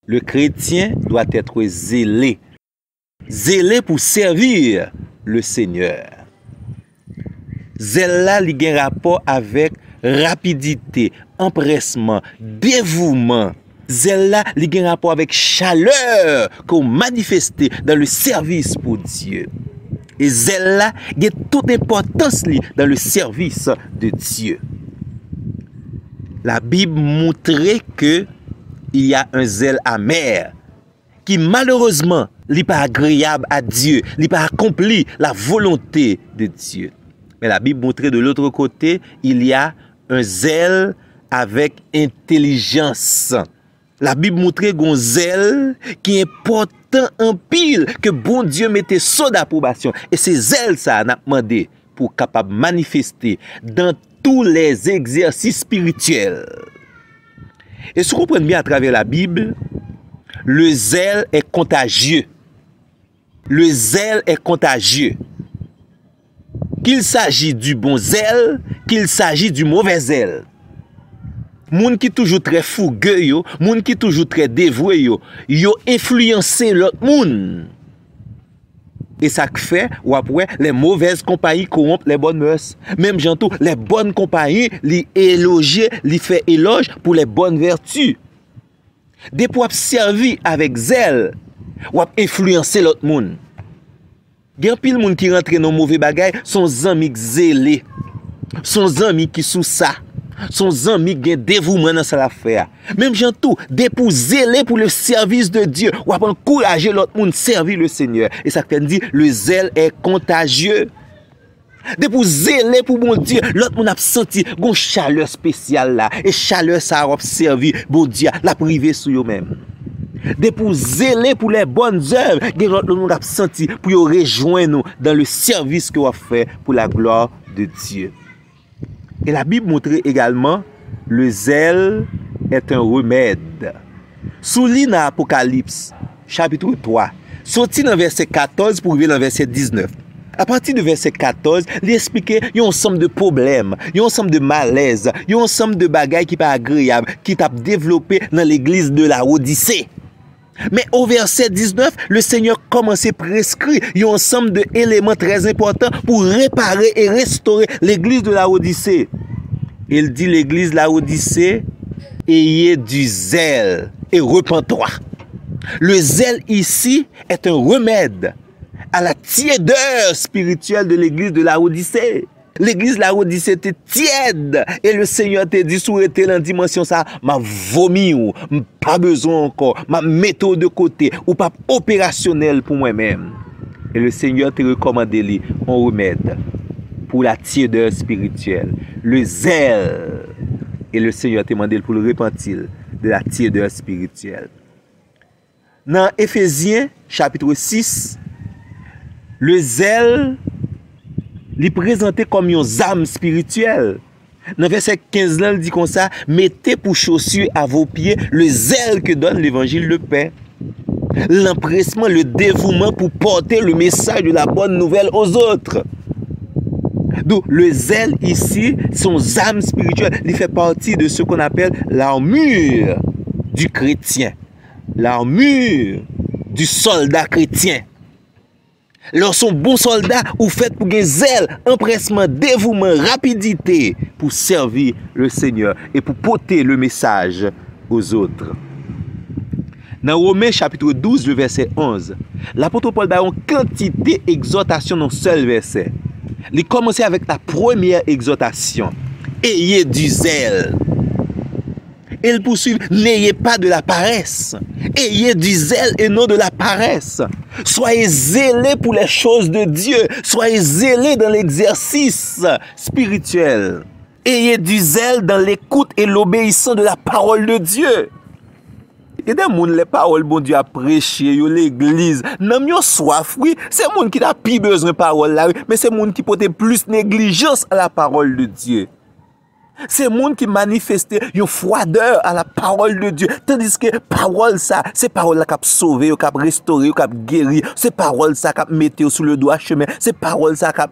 Le chrétien doit être zélé. Zélé pour servir le Seigneur. Zèle là, il a un rapport avec rapidité, empressement, dévouement. Zèle là, il a un rapport avec chaleur qu'on manifeste dans le service pour Dieu. Et zèle là, il y a toute importance dans le service de Dieu. La Bible montrait que il y a un zèle amer qui malheureusement n'est pas agréable à Dieu, n'est pas accompli la volonté de Dieu. Mais la Bible montrait de l'autre côté, il y a un zèle avec intelligence. La Bible montrait un zèle qui est important en pile, que bon Dieu mettait sous d'approbation. Et c'est zèle ça n'a demandé pour capable manifester dans tous les exercices spirituels. Et si vous comprenez bien à travers la Bible, le zèle est contagieux. Le zèle est contagieux. Qu'il s'agit du bon zèle, qu'il s'agit du mauvais zèle. Moun qui toujours très fougueux yo, moun qui toujours très dévoué yo influencé l'autre moun. Et ça fait, ou après, les mauvaises compagnies corrompent les bonnes mœurs. Même j'entends, les bonnes compagnies, li éloger, li fait éloge pour les bonnes vertus. Dès pour servir avec zèle, ou influencer l'autre monde. Gen pile moun qui rentre dans mauvais bagay, son amis zélé. Son amis qui sous ça. Son amis gen dévouement dans sa affaire. Même j'entends, dès pour zéler pour le service de Dieu, ou encourager l'autre monde servir le Seigneur. Et ça fait dire le zèle est contagieux. Dès pour zéler pour mon Dieu, l'autre monde a senti une chaleur spéciale là. Et chaleur ça a servi bon Dieu, la privé sur eux-mêmes. Dès pour zéler pour les bonnes œuvres, l'autre monde a senti pour rejoindre nous dans le service que vous fait pour la gloire de Dieu. Et la Bible montre également le zèle est un remède. Souligne dans Apocalypse, chapitre 3, sorti dans verset 14 pour arriver dans verset 19. À partir de verset 14, il explique un ensemble de problèmes, un ensemble de malaises, un ensemble de bagailles qui pas agréables, qui t'a développé dans l'église de la Odyssée. Mais au verset 19, le Seigneur commence à prescrire un ensemble d'éléments très importants pour réparer et restaurer l'église de la Odyssée. Il dit l'église de la Odyssée, ayez du zèle et repens-toi. Le zèle ici est un remède à la tiédeur spirituelle de l'église de la Odyssée. L'église de la Odyssée était tiède et le Seigneur t'a dit souhaiter dans la dimension ça, m'a vomi ou pas besoin encore, m'a méthode de côté ou pas opérationnel pour moi-même. Et le Seigneur t'a recommandé un remède pour la tiédeur spirituelle, le zèle. Et le Seigneur t'a demandé pour le repentir de la tiédeur spirituelle. Dans Éphésiens chapitre 6, le zèle li présenté comme une âme spirituelle. Dans verset 15 là, il dit comme ça, mettez pour chaussure à vos pieds le zèle que donne l'évangile de paix. L'empressement, le dévouement pour porter le message de la bonne nouvelle aux autres. Donc le zèle ici, son âme spirituelle, il fait partie de ce qu'on appelle l'armure du chrétien. L'armure du soldat chrétien. Lorsqu'on bon soldat ou fait pour gagner zèle, empressement, dévouement, rapidité pour servir le Seigneur et pour porter le message aux autres. Dans Romains chapitre 12, le verset 11, l'apôtre Paul a une quantité d'exhortations dans un seul verset. Il commence avec la première exhortation. Ayez du zèle. Et il poursuit, n'ayez pas de la paresse. Ayez du zèle et non de la paresse. Soyez zélés pour les choses de Dieu. Soyez zélés dans l'exercice spirituel. Ayez du zèle dans l'écoute et l'obéissance de la parole de Dieu. Et des gens, les paroles, bon Dieu a prêché, l'église, n'ont pas soif, oui. C'est les gens qui n'ont plus besoin de parole là, oui. Mais c'est les gens qui portent plus négligence à la parole de Dieu. C'est les gens qui manifestent une froideur à la parole de Dieu. Tandis que parole ça, c'est parole qui a sauvé, qui a restauré, qui a guéri. C'est parole ça qui a mis sur le doigt chemin. C'est parole ça qui a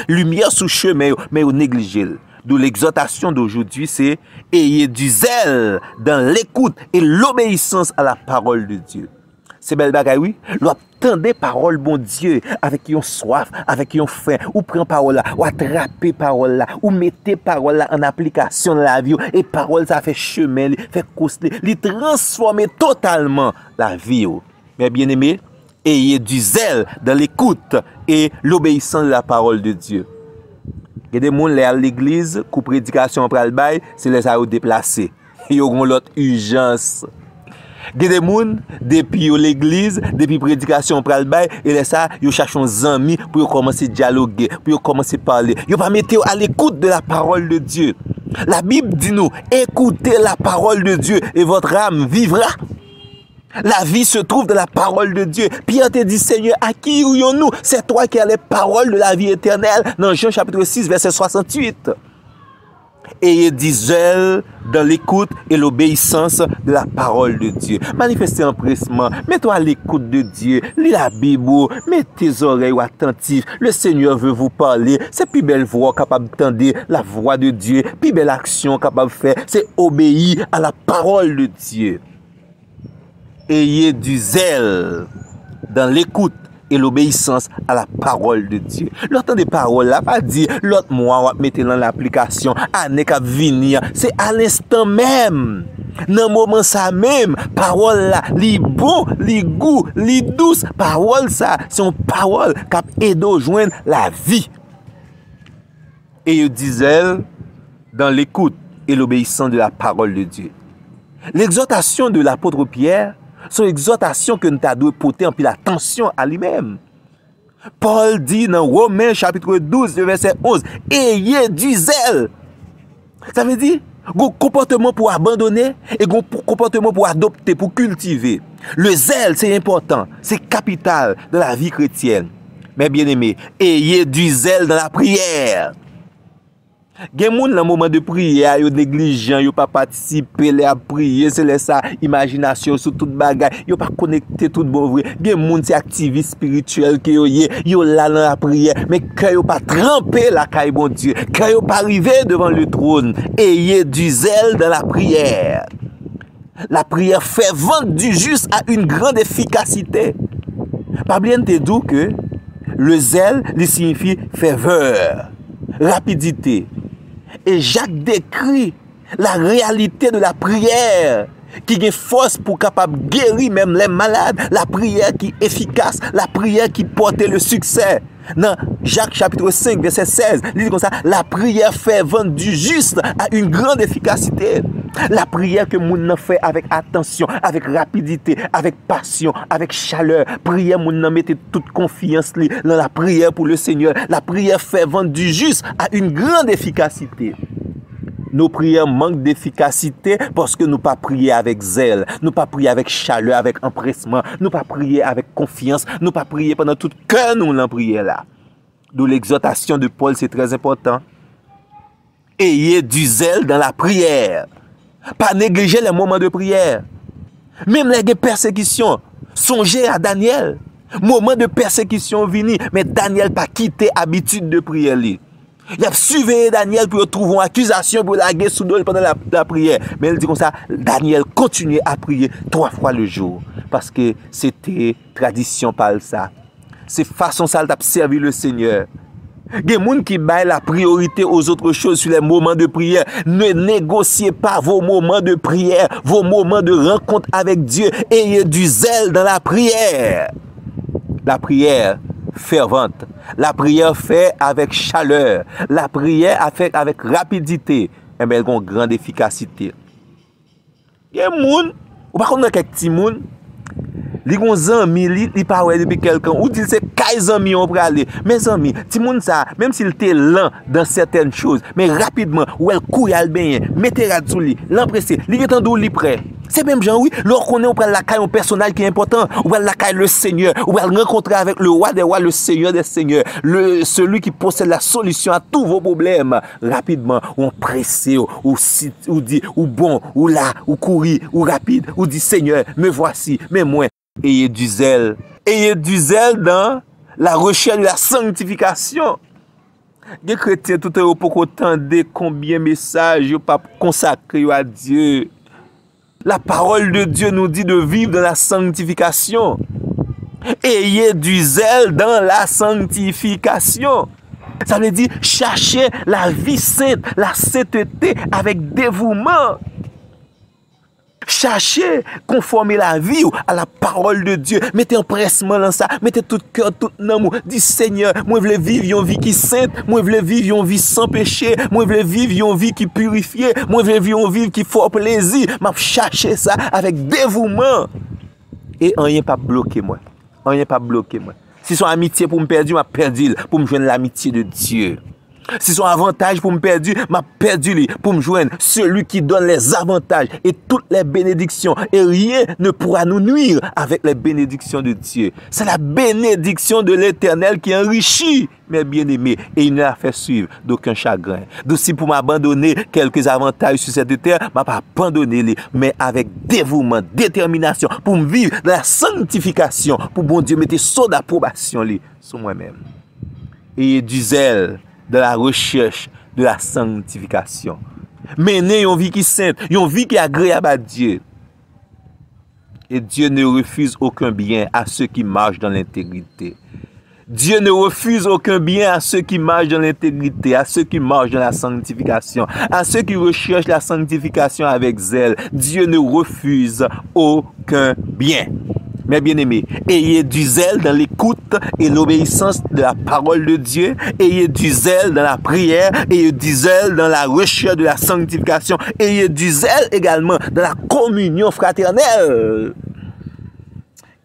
lumière sur chemin, mais vous négligez. D'où l'exhortation d'aujourd'hui, c'est « Ayez du zèle dans l'écoute et l'obéissance à la parole de Dieu ». C'est belle bagaille, oui. L'obtendez parole, bon Dieu, avec yon soif, avec yon faim, ou prend parole là, ou attraper parole là, ou mettez parole là en application dans la vie, et parole ça fait chemin, fait course, li transformer totalement la vie. Mais bien aimé, ayez du zèle dans l'écoute et l'obéissance de la parole de Dieu. Il y a des gens qui à l'église, qui prédication pral bay, c'est les a déplacés. Ils ont l'autre urgence. Il y a des gens, depuis l'église, depuis prédication pral bay, et les ça, ils cherchent des amis pour commencer à dialoguer, pour commencer à parler. Ils pas mettre à l'écoute de la parole de Dieu. La Bible dit nous, écoutez la parole de Dieu et votre âme vivra. La vie se trouve dans la parole de Dieu. Pierre te dit, Seigneur, à qui ouillons-nous? C'est toi qui as les paroles de la vie éternelle. Dans Jean chapitre 6, verset 68. Ayez du zèle dans l'écoute et l'obéissance de la parole de Dieu. Manifestez empressement. Mets-toi à l'écoute de Dieu. Lis la Bible. Mets tes oreilles attentives. Le Seigneur veut vous parler. C'est plus belle voix capable d'entendre la voix de Dieu. Plus belle action capable de faire. C'est obéir à la parole de Dieu. Ayez du zèle dans l'écoute et l'obéissance à la parole de Dieu. L'autre des paroles là, pas dit l'autre mois, on va mettre dans l'application, année qui va venir. C'est à l'instant même. Dans le moment ça même, parole là, li bon, li goût, li douce. Parole ça, c'est une parole qui aide à joindre la vie. Ayez du zèle dans l'écoute et l'obéissance de la parole de Dieu. L'exhortation de l'apôtre Pierre, son exhortation que nous devons porter en pile attention à lui-même. Paul dit dans Romains chapitre 12, verset 11, ayez du zèle. Ça veut dire, un comportement pour abandonner et un comportement pour adopter, pour cultiver. Le zèle, c'est important, c'est capital dans la vie chrétienne. Mais bien aimé, ayez du zèle dans la prière. Gen moun dans moment de prière, yo négligent, yo pas participer à prier, c'est les ça imagination sur toute bagaille, yo pas connecté tout bon vrai. Gen moun c'est activiste spirituel que yo là dans la prière, mais quand yo pas trempé la caille bon Dieu, quand yo pas arrivé devant le trône, ayez du zèle dans la prière. La prière fervente du juste a une grande efficacité. Pas bien te dire que le zèle il signifie ferveur, rapidité. Et Jacques décrit la réalité de la prière qui a force pour capable guérir même les malades, la prière qui est efficace, la prière qui porte le succès. Dans Jacques chapitre 5 verset 16, il dit comme ça, la prière fervente du juste a une grande efficacité. La prière que moun nan fait avec attention, avec rapidité, avec passion, avec chaleur. Prière moun nan mette toute confiance dans la prière pour le Seigneur. La prière fervente du juste a une grande efficacité. Nos prières manquent d'efficacité parce que nous pas prier avec zèle, nous pas prier avec chaleur, avec empressement, nous pas prier avec confiance, nous pas prier pendant tout cœur nous l'en prière là. D'où l'exhortation de Paul, c'est très important. Ayez du zèle dans la prière. Pas négliger les moments de prière. Même les persécutions. Songez à Daniel. Moment de persécution vini, mais Daniel pas quitté habitude de prière. Il a surveillé Daniel pour trouver une accusation pour la guerre sous pendant la prière. Mais il dit comme ça, Daniel continuait à prier 3 fois le jour. Parce que c'était tradition par ça. C'est façon ça de servir le Seigneur. Il y a des gens qui baillent la priorité aux autres choses sur les moments de prière. Ne négociez pas vos moments de prière, vos moments de rencontre avec Dieu. Ayez du zèle dans la prière. La prière fervente. La prière fait avec chaleur. La prière fait avec rapidité. Et bien, elle a une grande efficacité. Il y a des gens, ou par contre, quelques petits gens, li gon zanmi li pa wè depuis quelqu'un ou dit c'est kay zanmi on pour aller mes amis ti moun ça même s'il était lent dans certaines choses mais rapidement ou elle couille al bien mettez rad sou li l'empressé li getan dou li prêt c'est même genre oui lorsqu'on connaît on prend la caille un personnage qui est important ou la caille le Seigneur ou rencontrer avec le roi des rois le Seigneur des seigneurs celui qui possède la solution à tous vos problèmes rapidement ou on pressé ou dit ou bon ou là ou courir ou rapide ou dit Seigneur me voici mais moi. Ayez du zèle. Ayez du zèle dans la recherche de la sanctification. Les chrétiens tout au pour entendre combien de messages yo pas consacrés à Dieu. La parole de Dieu nous dit de vivre dans la sanctification. Ayez du zèle dans la sanctification. Ça veut dire chercher la vie sainte, la sainteté avec dévouement. Cherchez, conformer la vie à la parole de Dieu. Mettez empressement dans ça. Mettez tout cœur, tout amour. Dis Seigneur, moi je veux vivre une vie qui est sainte. Moi je veux vivre une vie sans péché. Moi je veux vivre une vie qui est purifiée. Moi je veux vivre une vie qui fait plaisir. Je chercher ça avec dévouement. Et rien pas bloqué moi. Rien pas bloqué moi. Si son amitié pour me perdre, je perdu pour me joindre l'amitié de Dieu. Si son avantage pour me perdre, m'a perdu pour me joindre celui qui donne les avantages et toutes les bénédictions. Et rien ne pourra nous nuire avec les bénédictions de Dieu. C'est la bénédiction de l'Éternel qui enrichit mes bien-aimés et il ne la fait suivre d'aucun chagrin. D'aussi pour m'abandonner quelques avantages sur cette terre, m'a pas abandonné, mais avec dévouement, détermination pour me vivre dans la sanctification, pour bon Dieu mettre son d'approbation sur moi-même. Et du zèle de la recherche de la sanctification. Mener une vie qui est sainte, une vie qui est agréable à Dieu. Et Dieu ne refuse aucun bien à ceux qui marchent dans l'intégrité. Dieu ne refuse aucun bien à ceux qui marchent dans l'intégrité, à ceux qui marchent dans la sanctification, à ceux qui recherchent la sanctification avec zèle. Dieu ne refuse aucun bien. Mes bien-aimés, ayez du zèle dans l'écoute et l'obéissance de la parole de Dieu. Ayez du zèle dans la prière. Ayez du zèle dans la recherche de la sanctification. Ayez du zèle également dans la communion fraternelle.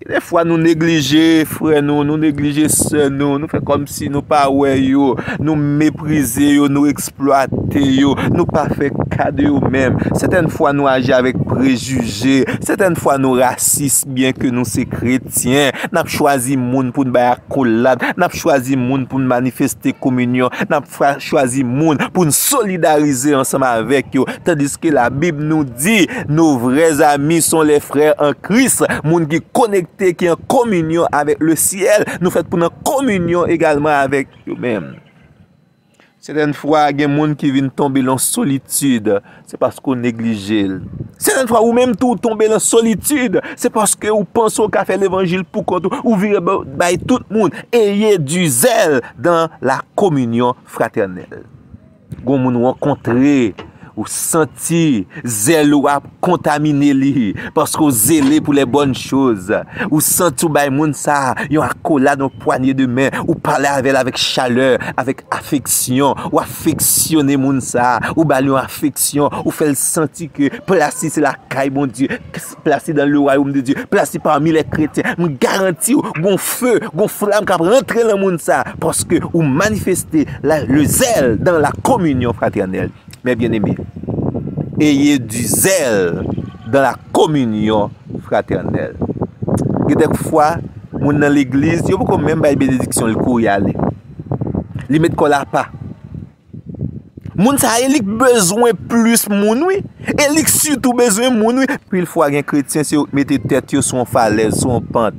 Et des fois, nous négligeons, frère, nous négligeons sœurs, nous faisons comme si nous pas nous mépriser, nous exploiter, nous pas faire cas de nous-mêmes. Certaines fois, nous agissons avec préjugés. Certaines fois, nous racistes, bien que nous sommes chrétiens. Nous avons choisi moun pour nous faire accolade. Nous avons choisi moun pour nous manifester communion. Nous avons choisi moun pour nous solidariser ensemble avec eux. Tandis que la Bible nous dit, nos vrais amis sont les frères en Christ. Moun qui connectent, qui est en communion avec le ciel, nous faisons pour notre communion également avec eux-mêmes. Certaines fois, il y a des gens qui viennent tomber en solitude, c'est parce qu'on néglige. Certaines fois, ou même tout tomber en solitude, c'est parce que vous pensez qu'à faire l'évangile pour qu'on ou vire by tout le monde. Ayez du zèle dans la communion fraternelle. Vous nous rencontrez, ou senti zèle ou a contaminé li parce que zélé pour les bonnes choses ou senti ou bay moun ça yon accolade dans poignée de main ou parler avec chaleur avec affection ou affectionner moun ça ou bay yon affection ou fait le sentir que placé c'est la caille bon Dieu placé dans le royaume de Dieu placé parmi les chrétiens me garantit gon feu gon flamme qui rentrer dans moun ça parce que ou manifester le zèle dans la communion fraternelle. Mes bien-aimés, ayez du zèle dans la communion fraternelle. Et des fois, moun dans l'église, yo pas même bay bénédiction le cour y aller. Li met kola pas. Moun sa elik besoin plus moun oui, elik surtout besoin moun oui. Puis il faut un chrétien si mettez tête sur une falaise, sur une pente.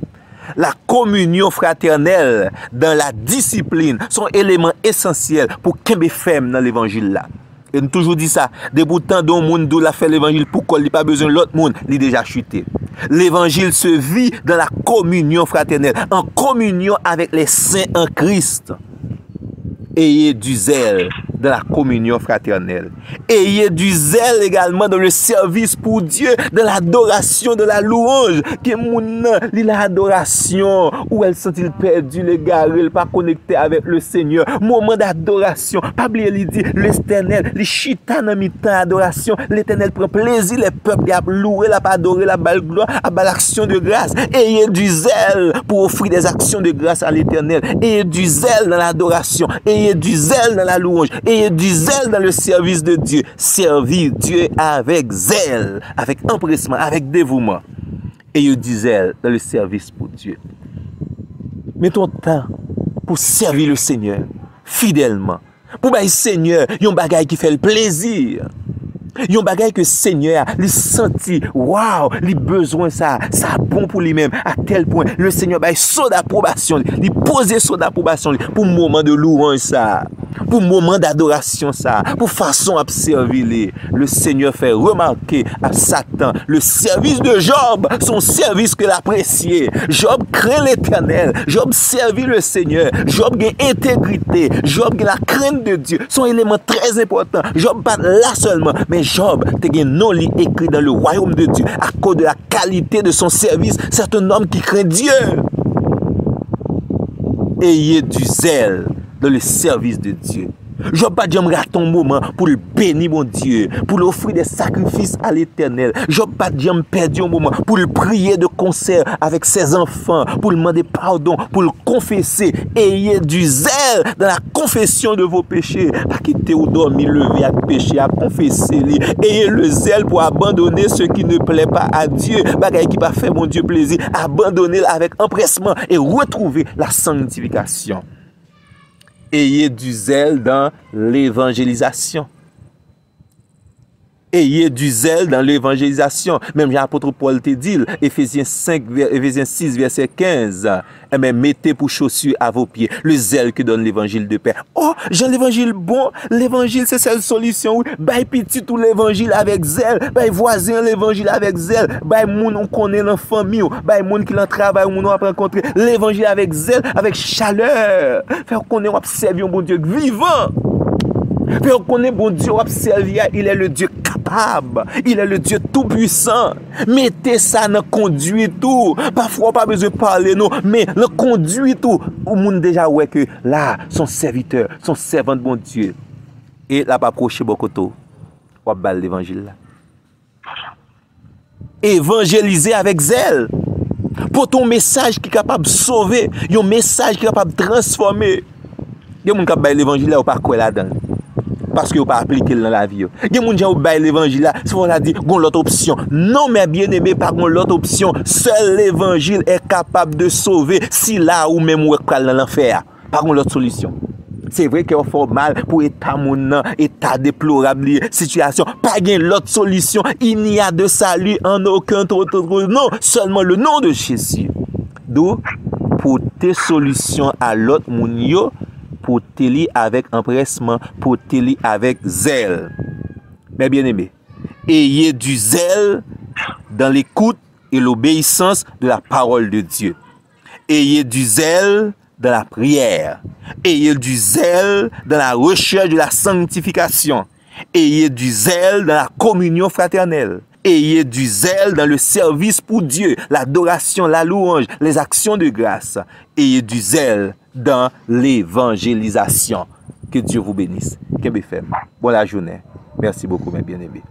La communion fraternelle dans la discipline sont éléments essentiels pour kembe ferme dans l'évangile là. Et nous toujours dit ça. Des boutons dont le monde doit faire l'évangile pour qu'il n'ait pas besoin de l'autre monde, il est déjà chuté. L'évangile se vit dans la communion fraternelle, en communion avec les saints en Christ. Ayez du zèle dans la communion fraternelle. Ayez du zèle également dans le service pour Dieu, dans l'adoration, de la louange. Que mon l'adoration, où elle sent-il perdu, l'égaré, pas connecté avec le Seigneur. Moment d'adoration. Pas oublier, il dit, l'Éternel, les chita dans mi-temps adoration. L'Éternel prend plaisir, les peuples, à louer, à adorer, la belle gloire, à l'action de grâce. Ayez du zèle pour offrir des actions de grâce à l'Éternel. Ayez du zèle dans l'adoration. Ayez du zèle dans la louange. Ayez du zèle dans le service de Dieu. Servir Dieu avec zèle, avec empressement, avec dévouement. Ayez du zèle dans le service pour Dieu. Mettons temps pour servir le Seigneur fidèlement. Pour que le Seigneur, il y a un bagage qui fait le plaisir. Il y a un bagage que le Seigneur, il senti, waouh, il besoin ça bon pour lui-même, à tel point, le Seigneur, il saut d'approbation, il pose saut d'approbation pour le moment de louange ça, pour pour moment d'adoration ça, pour façon à servir. Le Seigneur fait remarquer à Satan le service de Job, son service que l'apprécié. Job craint l'Éternel, Job servit le Seigneur, Job a intégrité, Job a la crainte de Dieu. Son élément très important. Job pas là seulement, mais Job te un nom écrit dans le royaume de Dieu à cause de la qualité de son service. C'est un homme qui craint Dieu. Ayez du zèle dans le service de Dieu. Job pas jamais raté un moment pour le bénir mon Dieu, pour l'offrir des sacrifices à l'Éternel. Job pas jamais perdu un moment pour le prier de concert avec ses enfants, pour lui demander pardon, pour le confesser. Ayez du zèle dans la confession de vos péchés. Pas quitter ou dormir, lever à péché, à confesser. Ayez le zèle pour abandonner ce qui ne plaît pas à Dieu. Bagaille qui va faire mon Dieu plaisir, abandonner avec empressement et retrouver la sanctification. Ayez du zèle dans l'évangélisation. Ayez du zèle dans l'évangélisation. Même l'apôtre Paul te dit, Éphésiens 6, verset 15, eh bien, mettez pour chaussures à vos pieds le zèle que donne l'évangile de paix. Oh, j'ai l'évangile bon. L'évangile, c'est cette solution. Oui. Bail petit tout l'évangile avec zèle. Bail voisin l'évangile avec zèle. Bail moun on connaît dans la famille. Bail moun qui l'en travaille, moun on a rencontré. L'évangile avec zèle, avec chaleur. Faire qu'on est servir un bon Dieu vivant. Faire qu'on est bon Dieu servir, il est le Dieu capable, il est le Dieu tout-puissant. Mettez ça dans conduit tout. Parfois pas besoin de parler non, mais le conduit tout. Au monde déjà ouais que là son serviteur, son servant de bon Dieu. Et là pas approcher beaucoup tôt. On va balle l'évangile là. Évangéliser avec zèle. Pour ton message qui est capable de sauver, un message qui est capable de transformer. Il y a des gens qui ont l'évangile là ou pas quoi là-dedans. Parce que vous pas appliqué dans la vie. Il y a des gens qui ont l'évangile là, si on a dit qu'on l'autre option. Non mais bien aimé, pas qu'on l'autre option. Seul l'évangile est capable de sauver si là ou même ou dans l'enfer. Pas qu'on l'autre solution. C'est vrai qu'il faut mal pour état mon état déplorable situation. Pas gain l'autre solution. Il n'y a de salut en aucun autre nom, seulement le nom de Jésus. D'où pour tes solutions à l'autre moun yo, pour te avec empressement, pour te avec zèle. Mais bien aimé, ayez du zèle dans l'écoute et l'obéissance de la parole de Dieu. Ayez du zèle dans la prière. Ayez du zèle dans la recherche de la sanctification. Ayez du zèle dans la communion fraternelle. Ayez du zèle dans le service pour Dieu, l'adoration, la louange, les actions de grâce. Ayez du zèle dans l'évangélisation. Que Dieu vous bénisse. Bonne journée. Merci beaucoup, mes bien-aimés.